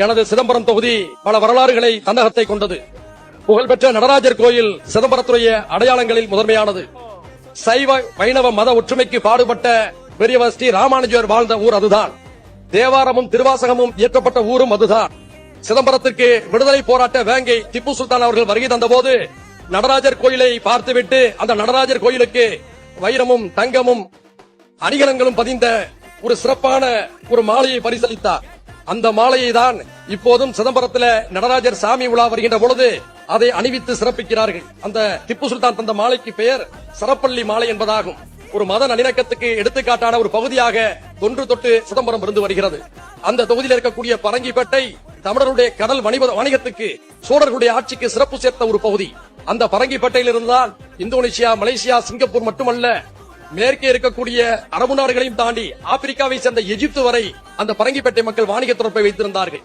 எனது சிதம்பரம் தொகுதி பல வரலாறுகளை தன்னகத்தை கொண்டது. புகழ்பெற்ற நடராஜர் கோயில் சிதம்பரத்துடைய அடையாளங்களில் முதன்மையானது. சைவ வைணவ மத ஒற்றுமைக்கு பாடுபட்ட பெரியவர் ஸ்ரீ ராமானுஜர் வாழ்ந்த ஊர் அதுதான். தேவாரமும் திருவாசகமும் இயக்கப்பட்ட ஊரும் அதுதான். சிதம்பரத்திற்கு விடுதலை போராட்ட வேங்கை திப்பு சுல்தான் அவர்கள் வருகை தந்தபோது நடராஜர் கோயிலை பார்த்துவிட்டு அந்த நடராஜர் கோயிலுக்கு வைரமும் தங்கமும் அணிகலன்களும் பதிந்த ஒரு சிறப்பான ஒரு மாலையை பரிசளித்தார். அந்த மாலையை தான் இப்போதும் சிதம்பரத்தில் நடராஜர் சாமி உலா வருகின்ற பொழுது அதை அணிவித்து சிறப்பிக்கிறார்கள். அந்த திப்பு சுல்தான் தந்த மாலைக்கு பெயர் சரப்பள்ளி மாலை என்பதாகும். ஒரு மத நல்லிணக்கத்துக்கு எடுத்துக்காட்டான ஒரு பகுதியாக தொன்று தொட்டு சிதம்பரம் இருந்து வருகிறது. அந்த தொகுதியில் இருக்கக்கூடிய பரங்கிப்பேட்டை தமிழருடைய கடல் வணிகத்துக்கு சோழர்களுடைய ஆட்சிக்கு சிறப்பு சேர்த்த ஒரு பகுதி. அந்த பரங்கிப்பேட்டையில் இருந்தால் இந்தோனேஷியா, மலேசியா, சிங்கப்பூர் மட்டுமல்ல, மேற்கே இருக்கக்கூடிய அரபு நாடுகளையும் தாண்டி ஆப்பிரிக்காவை சேர்ந்த எகிப்து வரை அந்த பரங்கிப்பேட்டை மக்கள் வாணிக தொடர்பை வைத்திருந்தார்கள்.